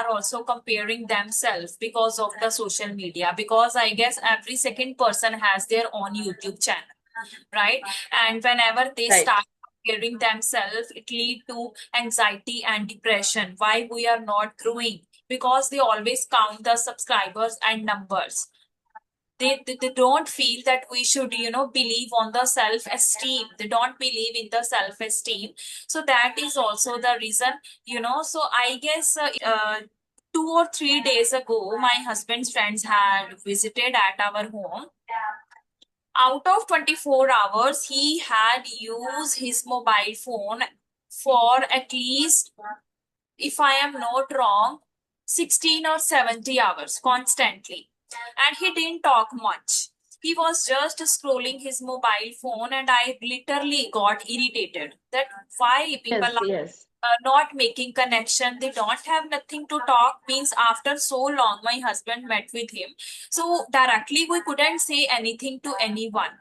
are also comparing themselves because of the social media, because I guess every second person has their own YouTube channel, right? And whenever they Right. start comparing themselves, it lead to anxiety and depression. Why we are not growing? Because they always count the subscribers and numbers. They don't feel that we should believe on the self esteem. They don't believe in the self esteem. So that is also the reason. So I guess 2 or 3 days ago my husband's friends had visited at our home. Out of 24 hours he had used his mobile phone for at least, if I am not wrong, 16 or 70 hours constantly. And he didn't talk much. He was just scrolling his mobile phone, and I literally got irritated that why people Yes, are yes. not making connection. They don't have nothing to talk. Means after so long, my husband met with him. So directly, we couldn't say anything to anyone,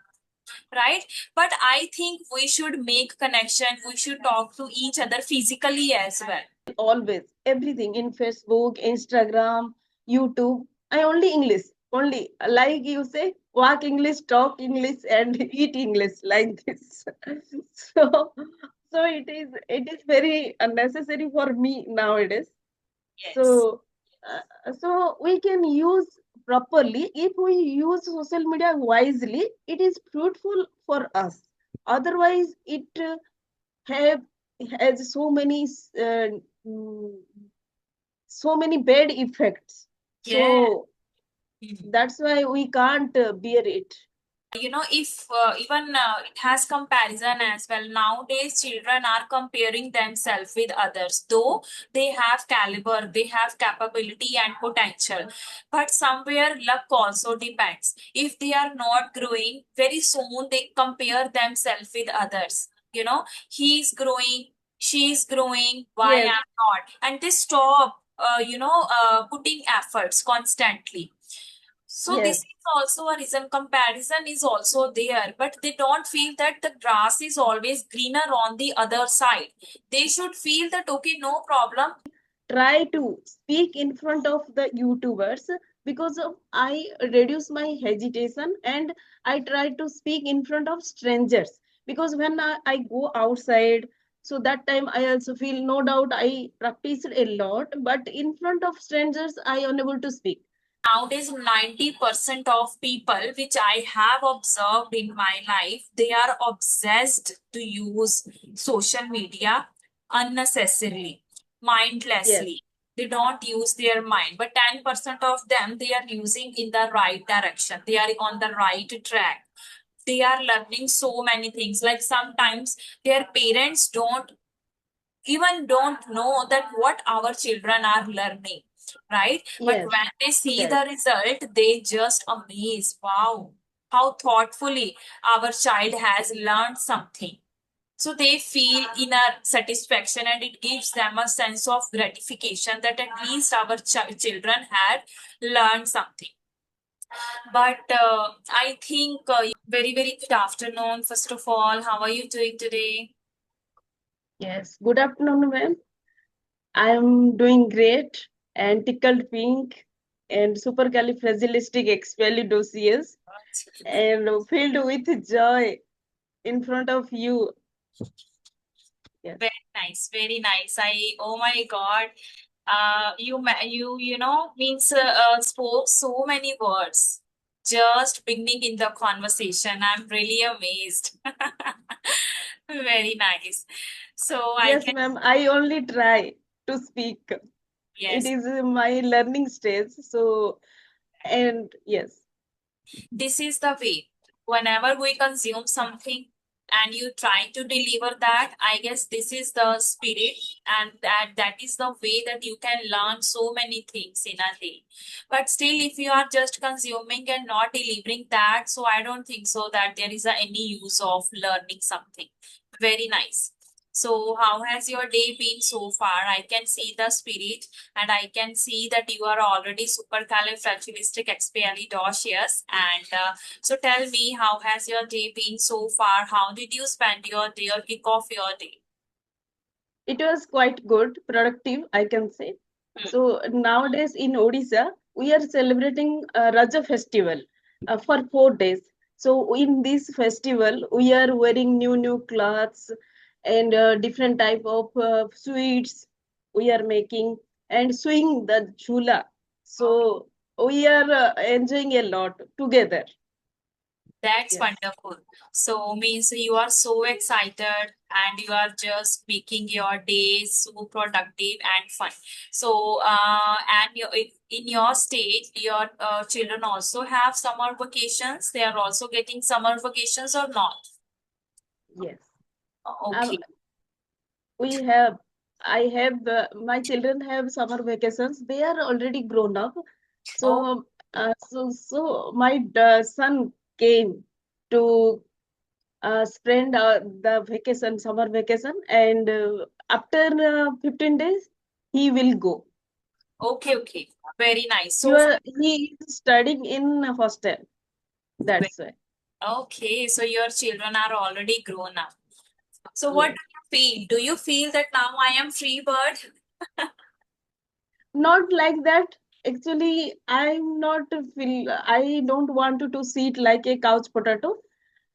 right? But I think we should make connection. We should talk to each other physically as well. Always. Everything in Facebook, Instagram, YouTube. I only English. Only like you say, walk English, talk English, and eat English like this. So so it is very unnecessary for me nowadays. Yes. So so we can use properly. If we use social media wisely, it is fruitful for us. Otherwise, it have has uh, mm, so many bad effects. Yeah. So that's why we can't bear it. If even it has comparison as well. Nowadays children are comparing themselves with others, though they have caliber, they have capability and potential, but somewhere luck also depends. If they are not growing, very soon they compare themselves with others. He's growing, she's growing, why Yes, I'm not, and they stop putting efforts constantly. So this yes, is also a reason. Comparison is also there, but they don't feel that the grass is always greener on the other side. They should feel that okay, no problem. try to speak in front of the YouTubers because of I reduce my hesitation and I try to speak in front of strangers because when I go outside, so that time I also feel no doubt I practiced a lot, but in front of strangers I unable to speak. Nowadays, 90% of people, which I have observed in my life, they are obsessed to use social media unnecessarily, Yes, mindlessly. They don't use their mind. But 10% of them, they are using in the right direction. They are on the right track. They are learning so many things. Like sometimes their parents don't know that what our children are learning, right? But yes, when they see yes, the result, they just amaze. Wow, how thoughtfully our child has learned something. So they feel inner satisfaction, and it gives them a sense of gratification that at least our children had learned something. But I think very, very good afternoon. First of all, how are you doing today? yes. Good afternoon, ma'am. I'm doing great and tickled pink and supercalifragilisticexpialidocious and filled with joy in front of you. Yes. Very nice, very nice. Oh my God, you means spoke so many words just beginning in the conversation. I'm really amazed. Very nice. So I Yes, can, ma'am. I only try to speak. It yes, is my learning stage. So, and yes, this is the way. Whenever we consume something and you try to deliver that, I guess this is the spirit, and that is the way that you can learn so many things in a day. But still, if you are just consuming and not delivering that, so I don't think so that there is any use of learning something. Very nice. So, how has your day been so far? I can see the spirit, and I can see that you are already supercalifragilisticexpialidocious. And so, tell me, how has your day been so far? How did you spend your day or kick off your day? it was quite good, productive, I can say. Hmm. So nowadays in Odisha, we are celebrating Raja festival for 4 days. So in this festival, we are wearing new clothes and different type of sweets we are making and swing the jhula. So we are enjoying a lot together. That's Yes. wonderful. So means you are so excited and you are just making your days so productive and fun. So and in your state, your children also have summer vacations. They are also getting summer vacations or not? Yes. Um, Okay. we have I have my children have summer vacations. They are already grown up. Oh, So my son came to spend the vacation, summer vacation, and after 15 days he will go. okay, okay. Very nice. So He is studying in a hostel. That's why. okay, so your children are already grown up. So what Yes. do you feel? Do you feel that now I am free bird? Not like that. Actually, I don't want to sit like a couch potato.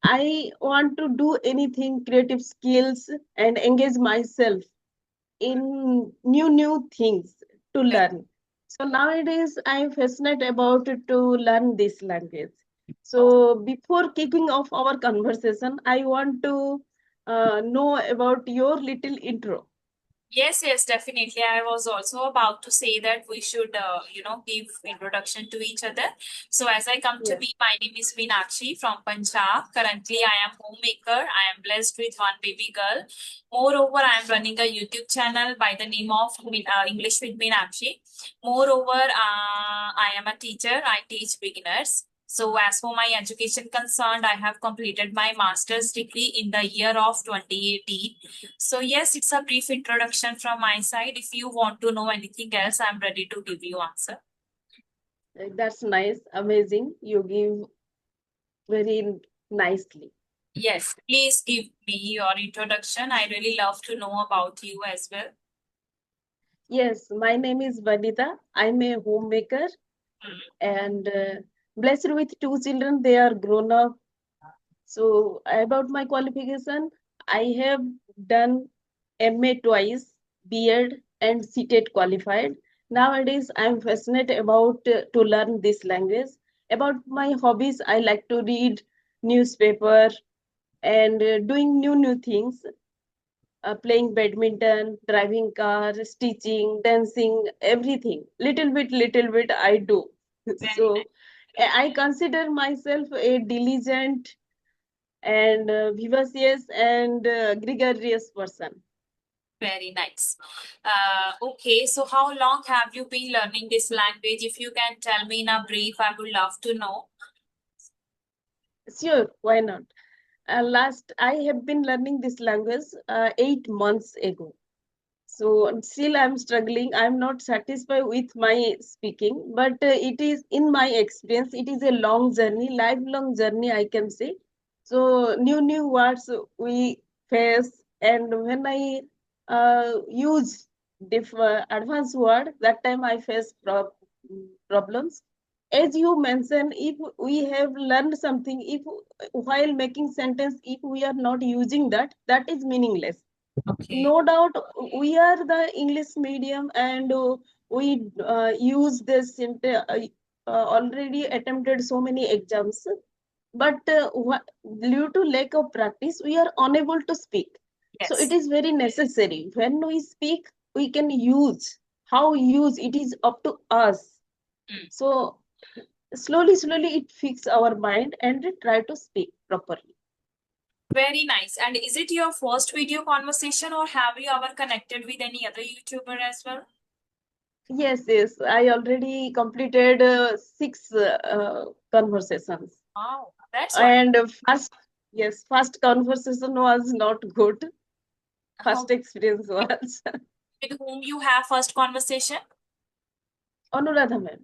I want to do anything, creative skills, and engage myself in new things to learn. So nowadays, I'm fascinated about to learn this language. Oh, So before kicking off our conversation, I want to know about your little intro. yes, yes, definitely. I was also about to say that we should, give introduction to each other. So as I come to Yes. be, my name is Meenakshi from Punjab. Currently, I am homemaker. I am blessed with one baby girl. Moreover, I am running a YouTube channel by the name of English with Meenakshi. Moreover, I am a teacher. I teach beginners. So as for my education concerned, I have completed my master's degree in the year of 2018. So yes, it's a brief introduction from my side. If you want to know anything else, I'm ready to give you answer. That's nice, amazing. You give very nicely. Yes, please give me your introduction. I really love to know about you as well. Yes, my name is Vanita. I'm a homemaker Hmm. and blessed with two children. They are grown up. So about my qualification, I have done MA twice, B.Ed and CTET qualified. Nowadays, I'm fascinated about to learn this language. About my hobbies, I like to read newspaper and doing new things. Playing badminton, driving car, stitching, dancing, everything. Little bit I do. Very So I consider myself a diligent and vivacious and gregarious person. very nice. Okay, so how long have you been learning this language? If you can tell me in a brief, I would love to know. Sure, why not? Last, I have been learning this language 8 months ago. So still I'm struggling. I'm not satisfied with my speaking, but it is in my experience, it is a long journey, lifelong journey, I can say. So new words we face, and when I use advanced word, that time I face problems. As you mentioned, if we have learned something, if while making sentence, if we are not using that, that is meaningless. Okay. No doubt, we are the English medium and we use this already attempted so many exams. But due to lack of practice, we are unable to speak. So it Yes. is very necessary. When we speak, we can use. How use it is up to us. Mm. So slowly it fix our mind and try to speak properly. Very nice. And is it your first video conversation or have you ever connected with any other YouTuber as well? Yes. I already completed six conversations. Wow, that's what. And first conversation was not good. First experience was With whom you have first conversation? Anuradha ma'am.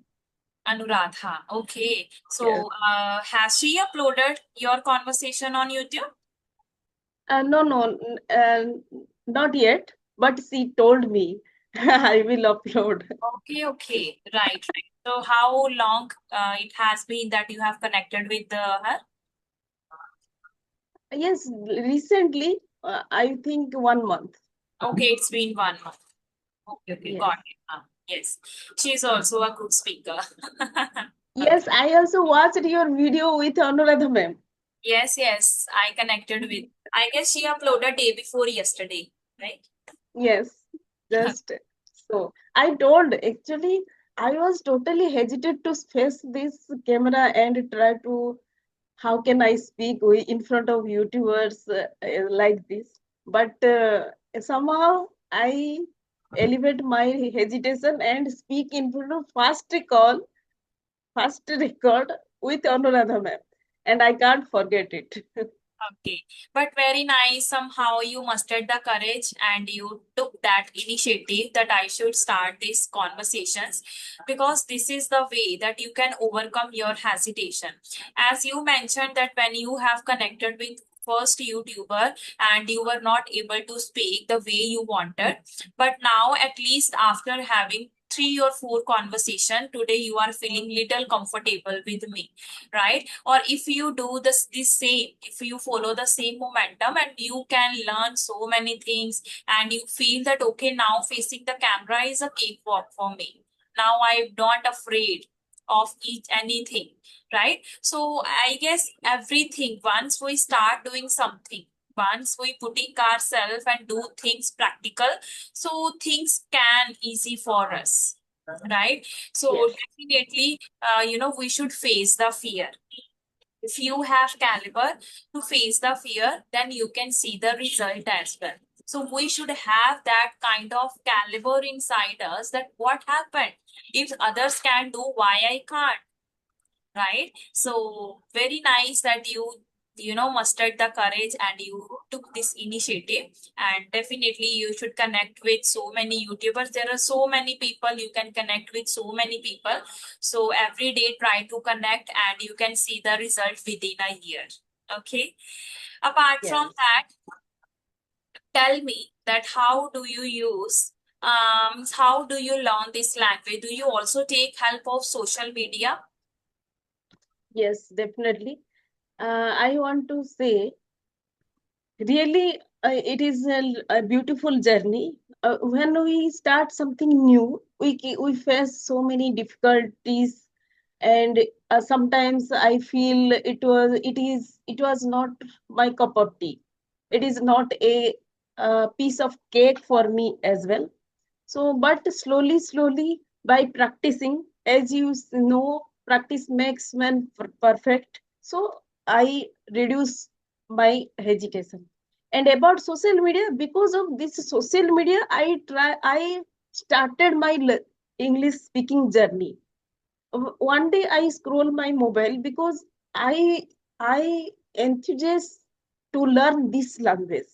Anuradha. Okay. Yes. So, has she uploaded your conversation on YouTube? No, not yet. But she told me. I will upload. Okay, right. So how long it has been that you have connected with her? Yes, recently, I think 1 month. Okay, it's been 1 month. Okay, Yes. got it. Yes, she's also a good speaker. Okay. Yes, I also watched your video with Anuradha ma'am. Yes, I connected with. I guess she uploaded day before yesterday, right? Yes, just so. I told actually I was totally hesitant to face this camera and try to how can I speak in front of YouTubers like this. But somehow I elevate my hesitation and speak in front of first record with Anuradha ma'am, and I can't forget it. Okay, but very nice. Somehow you mustered the courage and you took that initiative that I should start these conversations because this is the way that you can overcome your hesitation. As you mentioned that when you have connected with first YouTuber and you were not able to speak the way you wanted, but now at least after having 3 or 4 conversation today you are feeling little comfortable with me, right? Or if you do this same, if you follow the same momentum and you can learn so many things and you feel that okay, now facing the camera is a cakewalk for me, now I'm not afraid of each anything, right? So I guess everything, once we start doing something, once we putting ourselves and do things practical, so things can easy for us, right? So Yes, definitely, we should face the fear. If you have caliber to face the fear, then you can see the result as well. So we should have that kind of caliber inside us that what happened? If others can do, why I can't? Right? So very nice that you mustered the courage and you took this initiative, and definitely you should connect with so many YouTubers. There are so many people, you can connect with so many people. So every day try to connect and you can see the result within a year. Okay, apart from yes. that, tell me that how do you learn this language? Do you also take help of social media? Yes, definitely. I want to say, really, it is a beautiful journey. When we start something new, we face so many difficulties, and sometimes I feel it was not my cup of tea. It is not a piece of cake for me as well. So, but slowly, by practicing, as you know, practice makes man perfect. So, I reduce my hesitation. And about social media, because of this social media, I started my English speaking journey. One day I scroll my mobile because I enthusiast to learn this language.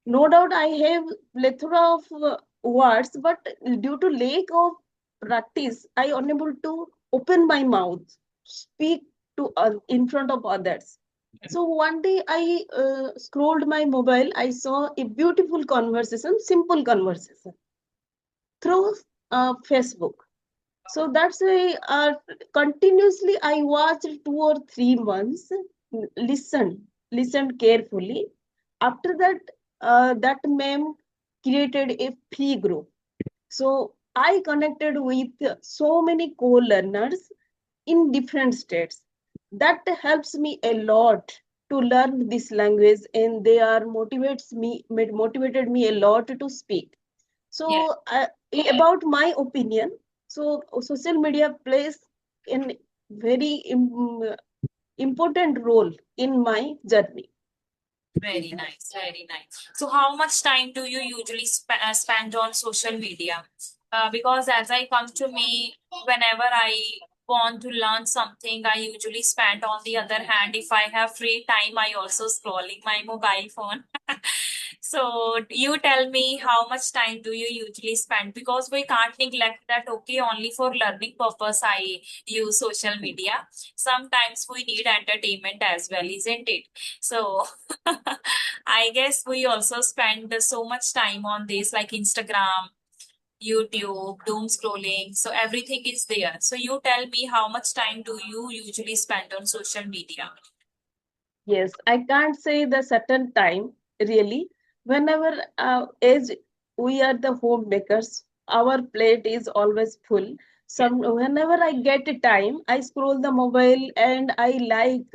No doubt I have plethora of words, but due to lack of practice, I unable to open my mouth, speak to in front of others. So one day I scrolled my mobile. I saw a beautiful conversation, simple conversation through Facebook. So that's why continuously I watched 2 or 3 months, listened carefully. After that, that ma'am created a free group. So I connected with so many co-learners in different states. That helps me a lot to learn this language, and they are motivated me a lot to speak. Yeah. So, about my opinion, so social media plays a very important role in my journey. Very nice, very nice. So, how much time do you usually spend on social media? Because as I come to me, whenever I want to learn something, I usually spend. On the other hand, if I have free time, I also scrolling my mobile phone. So, you tell me how much time do you usually spend? Because we can't neglect that. Okay, only for learning purpose I use social media. Sometimes we need entertainment as well, isn't it? So I guess we also spend so much time on this, like Instagram. YouTube, doom scrolling. So everything is there. So you tell me, how much time do you usually spend on social media? Yes, I can't say the certain time really. Whenever as we are the homemakers, our plate is always full. Yes. Whenever I get a time, I scroll the mobile and I like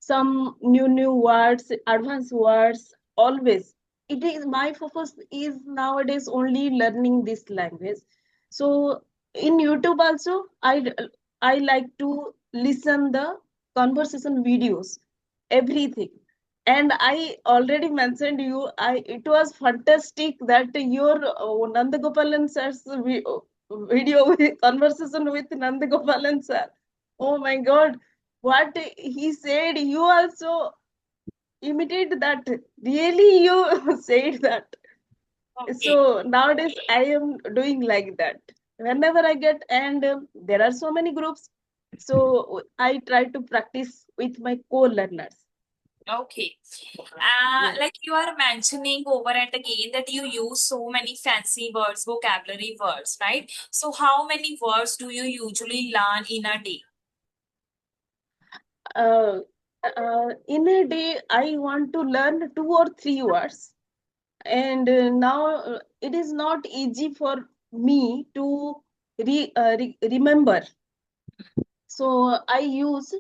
some new words, advanced words. Always, it is my focus is nowadays only learning this language. So in YouTube also, I like to listen the conversation videos everything. And I already mentioned you, I it was fantastic that your Nandagopalan sir's video conversation with Nandagopalan sir. Oh my God, what he said, you also imitate that. Really, you said that. Okay. So nowadays I am doing like that. Whenever I get, and there are so many groups, so I try to practice with my co-learners. Okay. Yes. Like you are mentioning over and again that you use so many fancy words, vocabulary words, right? So how many words do you usually learn in a day? uh, in a day I want to learn 2 or 3 words, and now it is not easy for me to remember. So I use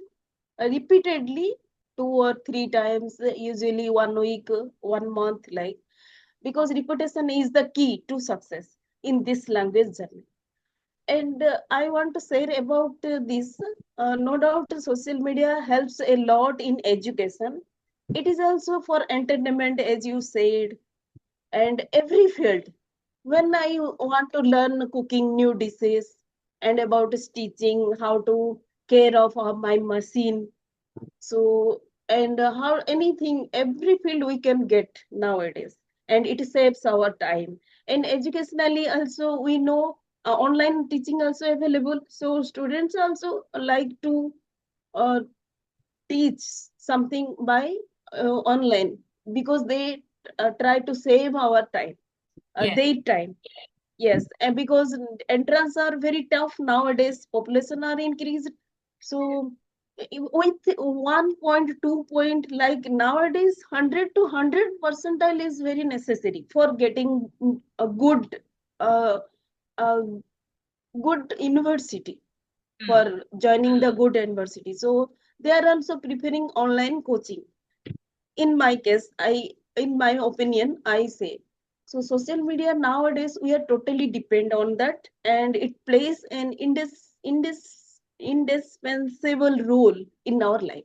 repeatedly 2 or 3 times, usually 1 week, 1 month, like, because repetition is the key to success in this language journey. And I want to say about this. No doubt, social media helps a lot in education. It is also for entertainment, as you said, and every field. When I want to learn cooking new dishes and about stitching, how to care of my machine, so, and how anything, every field we can get nowadays, and it saves our time. And educationally also, we know online teaching also available, so students also like to uh, teach something by online, because they try to save our time, Yes. their time. Yes, and because entrance are very tough nowadays, population are increased. So with 1 point, 2 point, like nowadays, 100 to 100 percentile is very necessary for getting a uh, a good university, Hmm. for joining the good university. So they are also preferring online coaching. In my case, in my opinion, I say, so social media nowadays we are totally depend on that, and it plays an indispensable role in our life.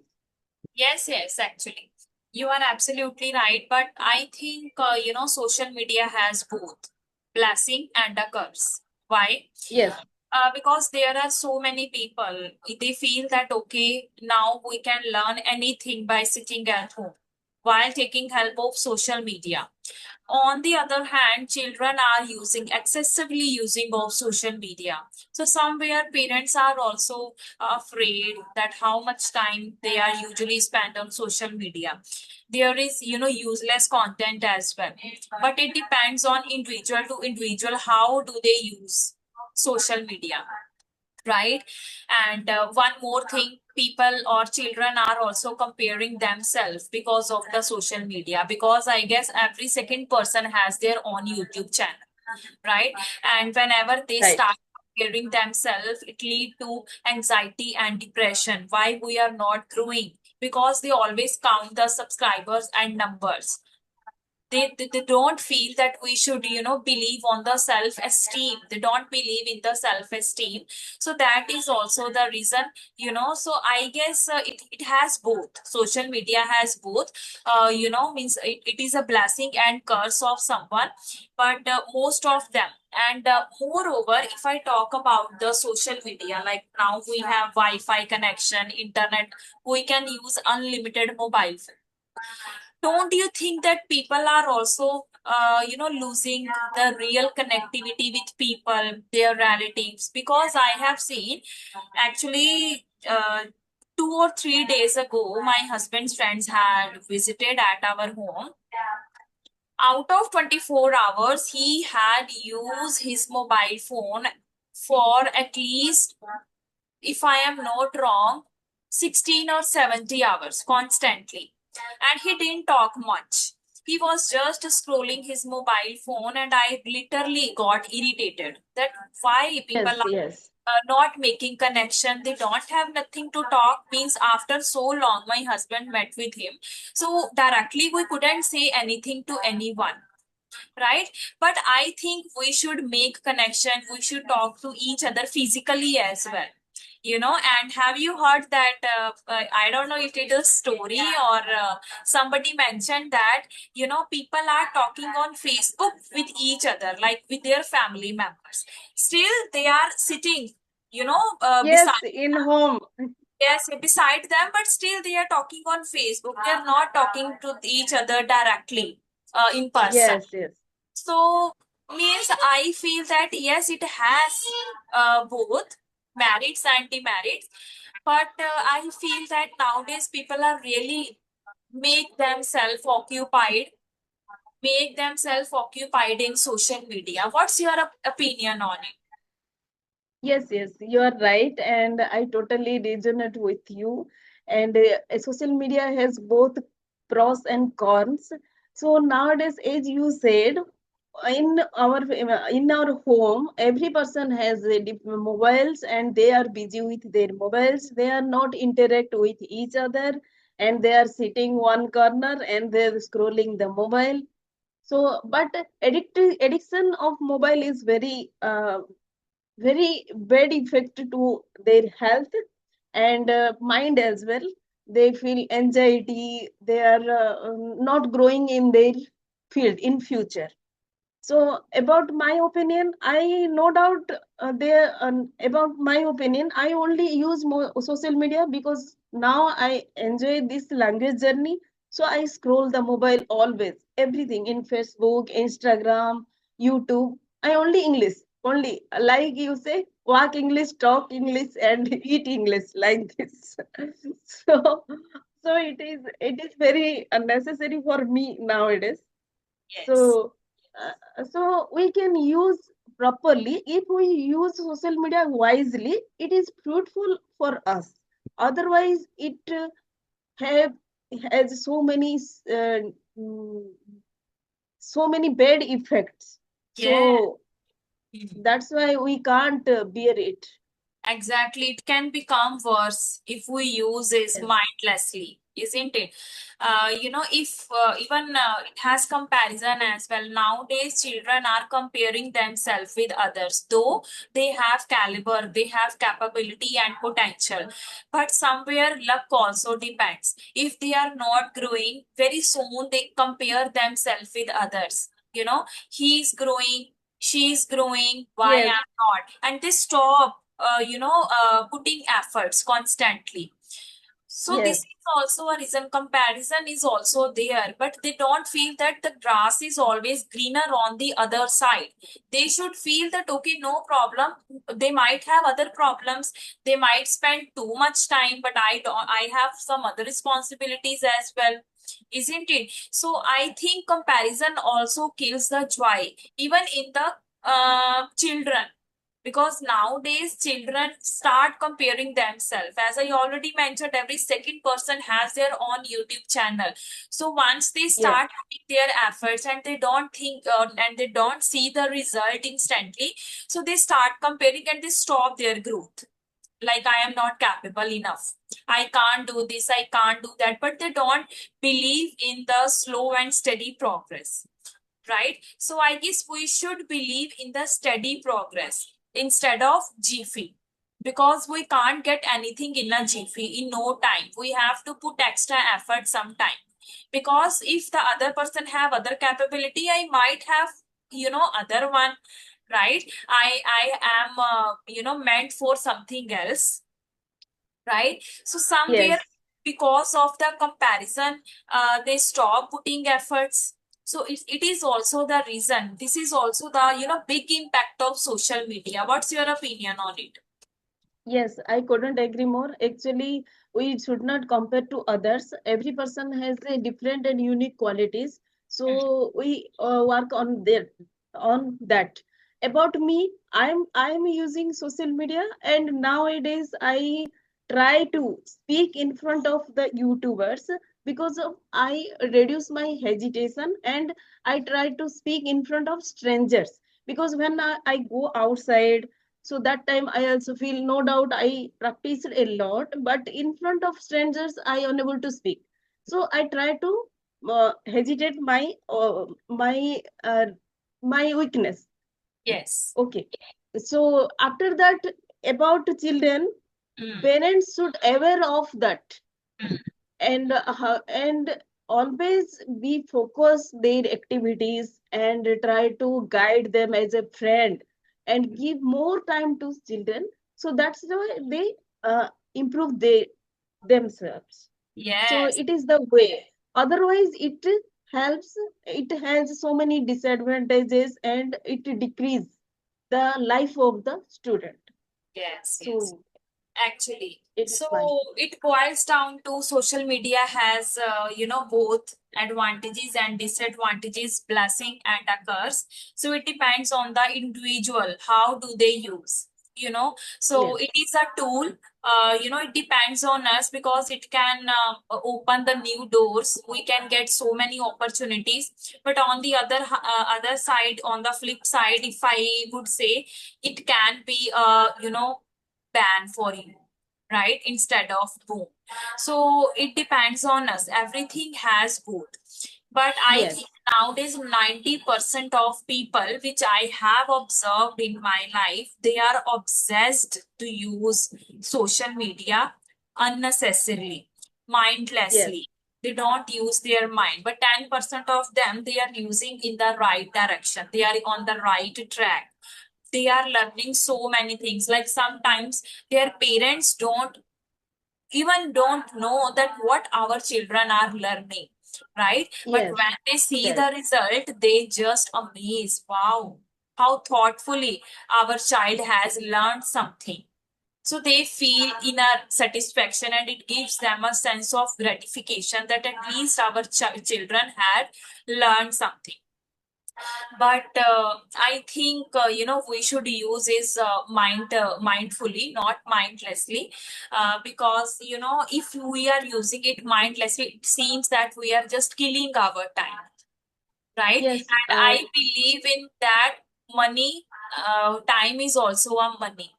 Yes, yes, actually. You are absolutely right. But I think, social media has both blessing and a curse. Why? Yes, Because there are so many people, they feel that, okay, now we can learn anything by sitting at home while taking help of social media. On the other hand, children are using excessively using of social media. So somewhere parents are also afraid that how much time they are usually spent on social media. There is, useless content as well. But it depends on individual to individual, how do they use social media, right? And one more thing, people or children are also comparing themselves because of the social media, because I guess every second person has their own YouTube channel, right? And whenever they right. start comparing themselves, it lead to anxiety and depression. Why we are not growing? Because they always count the subscribers and numbers. They don't feel that we should, believe on the self esteem. They don't believe in the self esteem. So that is also the reason. So I guess it has both. Social media has both, means it is a blessing and curse of someone, but most of them. And moreover, if I talk about the social media, like now we have Wi-Fi connection, internet, we can use unlimited mobile. Don't you think that people are also losing the real connectivity with people, their relatives? Because I have seen, actually, 2 or 3 days ago, my husband's friends had visited at our home. out of 24 hours, he had used his mobile phone for at least, if I am not wrong, 16 or 70 hours constantly. And he didn't talk much. He was just scrolling his mobile phone, and I literally got irritated that why people Yes, are yes, not making connection. They don't have nothing to talk. Means after so long, my husband met with him. So directly, we couldn't say anything to anyone, right? But I think we should make connection. We should talk to each other physically as well. And have you heard that? I don't know if it is story or somebody mentioned that people are talking on Facebook with each other, like with their family members. Still, they are sitting, yes, beside. in home. Yes, beside them, but still they are talking on Facebook. They are not talking to each other directly in person. Yes, yes. So means I feel that yes, it has both merits and demerits, but I feel that nowadays people are really make themselves occupied in social media. What's your opinion on it? Yes, yes, you are right, and I totally resonate with you. And social media has both pros and cons. So nowadays, as you said, in our home, every person has mobiles, and they are busy with their mobiles. They are not interact with each other, and they are sitting one corner and they're scrolling the mobile. So, but addiction of mobile is very bad effect to their health and mind as well. They feel anxiety. They are not growing in their field in future. So about my opinion, I no doubt there about my opinion, I only use more social media because now I enjoy this language journey. So I scroll the mobile always, everything in Facebook, Instagram, YouTube. I only English, only like you say, walk English, talk English, and eat English like this. so so it is very unnecessary for me nowadays. Yes. So, so we can use properly. If we use social media wisely, it is fruitful for us. Otherwise, it have has mm, so many bad effects. Yeah. So that's why we can't bear it. Exactly. It can become worse if we use it Yes, mindlessly, isn't it? If even it has comparison as well. Nowadays, children are comparing themselves with others, though they have caliber, they have capability and potential. But somewhere luck also depends. If they are not growing, very soon they compare themselves with others. He's growing, she's growing, why yes, I'm not? And they stop putting efforts constantly. So this yes, is also a reason. Comparison is also there, but they don't feel that the grass is always greener on the other side. They should feel that okay, no problem. They might have other problems. They might spend too much time, but I don't. I have some other responsibilities as well, isn't it? So I think comparison also kills the joy, even in the children, because nowadays children start comparing themselves. As I already mentioned, every second person has their own YouTube channel. So once they yes, start having their efforts and they don't think and they don't see the result instantly, so they start comparing and they stop their growth. Like, I am not capable enough, I can't do this, I can't do that, but they don't believe in the slow and steady progress, right? So I guess we should believe in the steady progress instead of jiffy, because we can't get anything in a jiffy in no time. We have to put extra effort sometime, because if the other person have other capability, I might have other one, right? I am meant for something else, right? So somewhere, yes. because of the comparison, they stop putting efforts. So it is also the reason. This is also the big impact of social media. What's your opinion on it? Yes, I couldn't agree more. Actually, we should not compare to others. Every person has a different and unique qualities. So we work on that. About me, I'm using social media, and nowadays I try to speak in front of the YouTubers because of I reduce my hesitation, and I try to speak in front of strangers because when I go outside, so that time I also feel, no doubt I practiced a lot, but in front of strangers I unable to speak. So I try to hesitate my weakness. Yes. Okay, so after that, about children, Mm, parents should aware of that, mm. and always be focus their activities and try to guide them as a friend and give more time to children, so that's the way they improve themselves. So Yes. it is the way. Otherwise, helps. It has so many disadvantages, and it decrease the life of the student. Yes. Yes. So Actually, it is so fine. it boils down to social media has, both advantages and disadvantages, blessing and a curse. So it depends on the individual. How do they use? So Yes, it is a tool. It depends on us because it can open the new doors. We can get so many opportunities. But on the other side, on the flip side, if I would say, it can be ban for you, right? Instead of boom. So it depends on us. Everything has both. But I yes, think nowadays 90% of people, which I have observed in my life, they are obsessed to use social media unnecessarily, yes, mindlessly. They don't use their mind. But 10% of them, they are using in the right direction. They are on the right track. They are learning so many things. Like sometimes their parents don't know that what our children are learning, right? But yes, when they see yes, the result, they just amaze. Wow, how thoughtfully our child has learned something. So they feel inner satisfaction, and it gives them a sense of gratification that at least our children had learned something. But I think we should use is mindfully, not mindlessly, because if we are using it mindlessly, it seems that we are just killing our time, right? yes. And I believe in that. Money, time is also a money,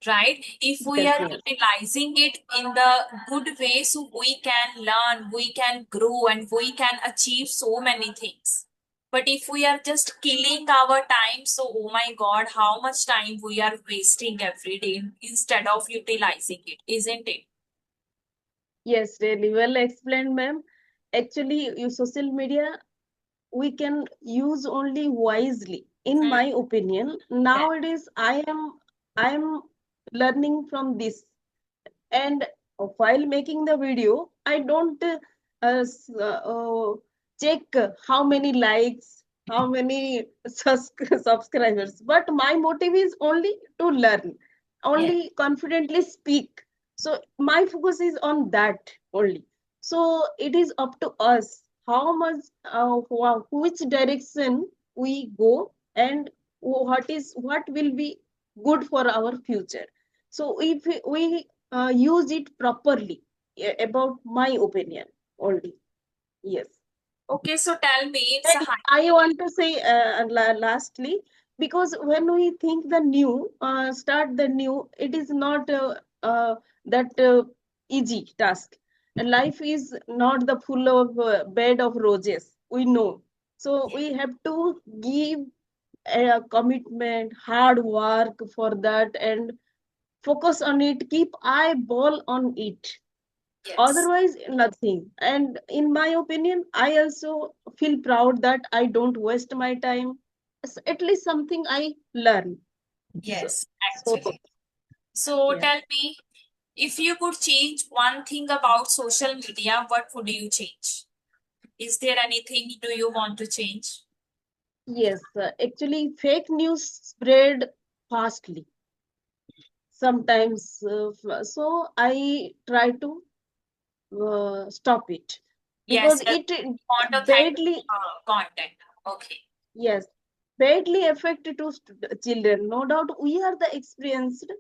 right? If we Yes, are yes, utilizing it in the good way, so we can learn, we can grow, and we can achieve so many things. But if we are just killing our time, so oh my god, how much time we are wasting every day instead of utilizing it, isn't it? yes. Really well explained, ma'am. Actually, social media we can use only wisely, in Hmm. my opinion. Yeah. Nowadays, I am learning from this, and while making the video I don't check how many likes, how many subscribers, but my motive is only to learn, Yeah. only confidently speak. So my focus is on that only. So it is up to us how much which direction we go, and what will be good for our future. So if we use it properly, about my opinion only. Yes. Okay, so tell me, it's a And high. I want to say lastly, because when we think the new, start the new, it is not that easy task. And life is not the full of bed of roses. We know. So we have to give a commitment, hard work for that, and focus on it, keep eyeball on it. Yes. Otherwise, nothing. And in my opinion, I also feel proud that I don't waste my time. At least something I learn. So, Yes, so actually. So yeah. tell me, if you could change one thing about social media, what would you change? Is there anything do you want to change? Yes, actually, fake news spread fastly sometimes. So I try to stop it. Yes, because yes, it want authentic badly, content. Okay. yes, badly affect to children. No doubt we are the experienced,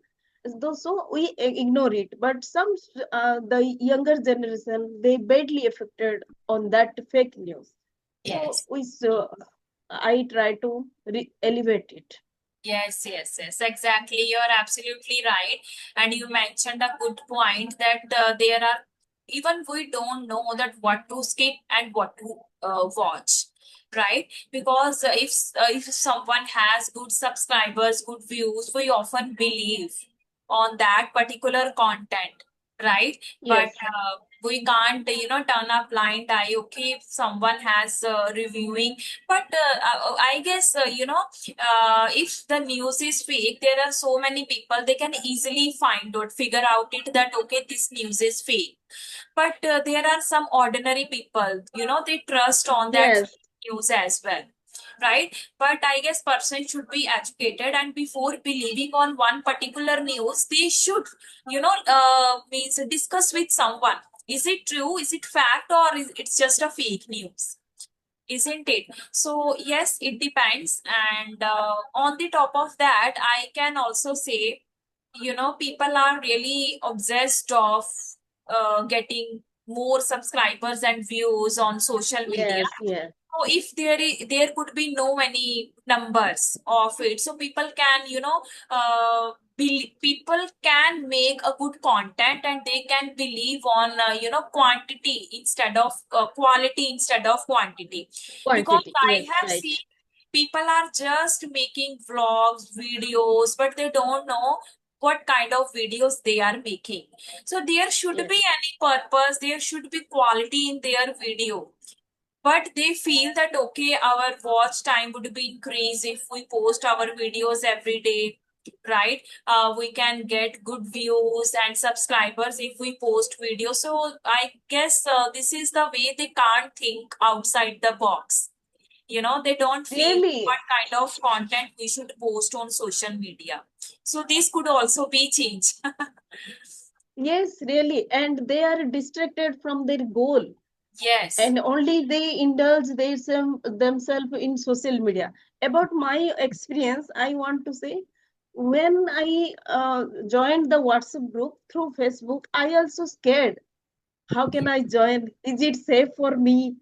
though so we ignore it. But some the younger generation they badly affected on that fake news. So Yes. I try to elevate it. Yes, yes, yes, exactly. You're absolutely right. And you mentioned a good point that there are, even we don't know that what to skip and what to watch, right? Because if someone has good subscribers, good views, we often believe on that particular content, right? But Yes, we can't, turn a blind eye. Okay, if someone has reviewing, but I guess if the news is fake, there are so many people they can easily find out, figure out it that okay, this news is fake. But there are some ordinary people, they trust on that yes, news as well, right? But I guess person should be educated, and before believing on one particular news, they should, means discuss with someone. Is it true? Is it fact, or is it's just a fake news? Isn't it? So yes, it depends. And on the top of that, I can also say, people are really obsessed of getting more subscribers and views on social media. yes, yes, So if there could be no any numbers of it, so people can, people can make a good content, and they can believe on, quantity instead of quality instead of quantity. Because quantity. I Yes, have right. seen people are just making vlogs, videos, but they don't know what kind of videos they are making. So there should Yes, be any purpose, there should be quality in their video, but they feel that okay, our watch time would be increased if we post our videos every day, right? We can get good views and subscribers if we post videos. So I guess this is the way they can't think outside the box. They don't feel really. what kind of content we should post on social media. So this could also be changed. Yes, really. And they are distracted from their goal. Yes. And only they indulge themselves in social media. About my experience, I want to say, when I joined the WhatsApp group through Facebook, I also scared. How can I join? Is it safe for me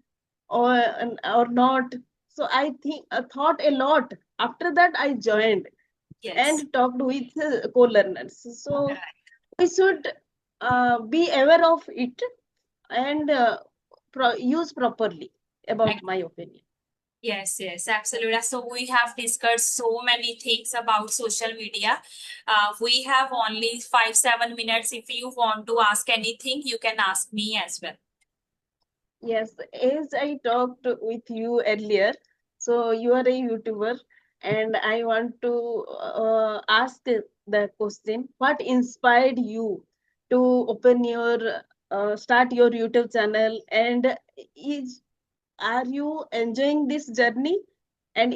or not? So I think I thought a lot. After that, I joined Yes. and talked with co-learners. So we should be aware of it and use properly, about my opinion. Yes, yes, absolutely. So we have discussed so many things about social media. We have only 5, 7 minutes. If you want to ask anything, you can ask me as well. Yes, as I talked with you earlier, so you are a YouTuber, and I want to ask the question: what inspired you to open your start your YouTube channel, and is are you enjoying this journey and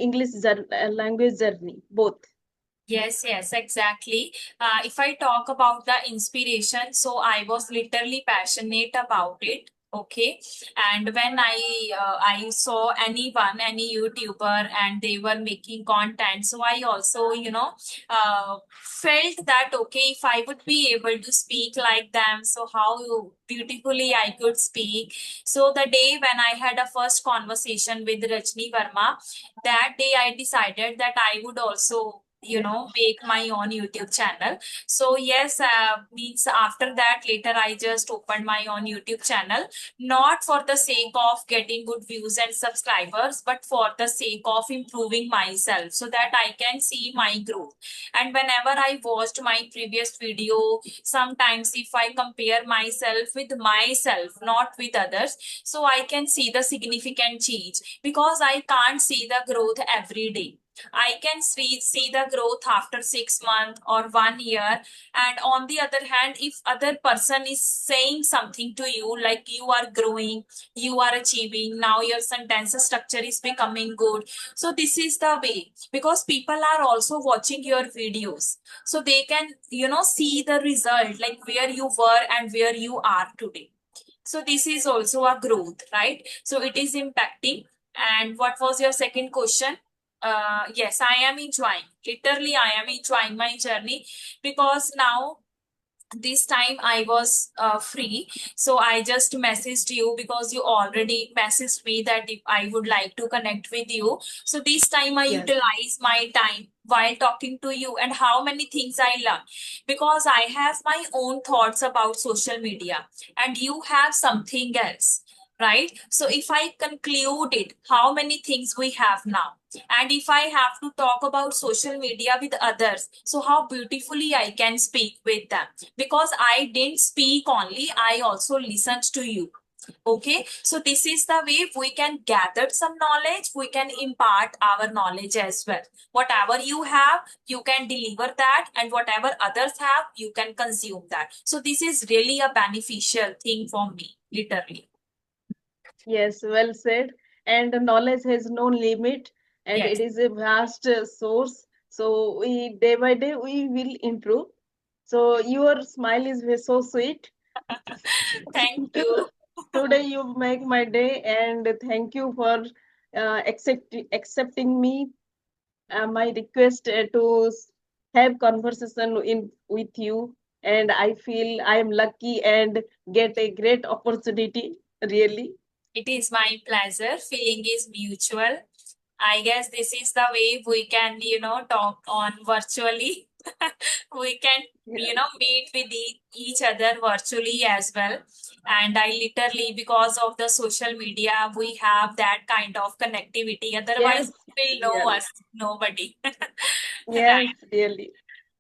language journey both? Yes, yes, exactly. If I talk about the inspiration, so I was literally passionate about it. Okay, and when I saw anyone, any YouTuber, and they were making content, so I also, felt that okay, if I would be able to speak like them, so how beautifully I could speak. So the day when I had a first conversation with Rajni Verma, that day I decided that I would also, make my own YouTube channel. So yes, means after that later I just opened my own YouTube channel, not for the sake of getting good views and subscribers, but for the sake of improving myself so that I can see my growth. And whenever I watched my previous video, sometimes if I compare myself with myself, not with others, so I can see the significant change, because I can't see the growth every day. I can see the growth after 6 months or 1 year. And on the other hand, if other person is saying something to you like you are growing, you are achieving, now your sentence structure is becoming good. So this is the way, because people are also watching your videos. So they can, see the result, like where you were and where you are today. So this is also a growth, right? So it is impacting. And what was your second question? Yes, I am enjoying. Literally, I am enjoying my journey because now this time I was free. So I just messaged you because you already messaged me that if I would like to connect with you. So this time I Yes. utilize my time while talking to you and how many things I learn because I have my own thoughts about social media and you have something else. Right. So if I conclude it, how many things we have now? And if I have to talk about social media with others, so how beautifully I can speak with them because I didn't speak only, I also listened to you. Okay, so this is the way we can gather some knowledge, we can impart our knowledge as well. Whatever you have, you can deliver that, and whatever others have, you can consume that. So this is really a beneficial thing for me, literally. Yes, well said. And the knowledge has no limit, and Yes. it is a vast source. So we day by day we will improve. So your smile is so sweet. Thank you. Today you make my day, and thank you for accepting me my request to have conversation in with you. And I feel I am lucky and get a great opportunity. Really. It is my pleasure. Feeling is mutual. I guess this is the way we can, talk on virtually. We can, Yeah. meet with each other virtually as well. And I literally, because of the social media, we have that kind of connectivity. Yes. Otherwise, will know Really. us, nobody. Yes, really.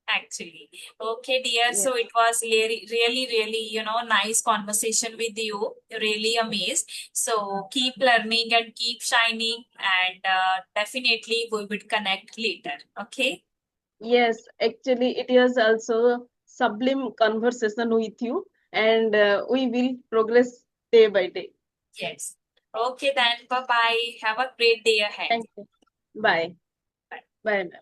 Actually. Okay, dear. Yeah. So it was really, really, really, nice conversation with you. Really amazed. So keep learning and keep shining, and definitely we will connect later. Okay. Yes, actually, it is also sublime conversation with you, and we will progress day by day. Yes. Okay, then. Bye bye. Have a great day ahead. Thank you. Bye. Bye. Bye.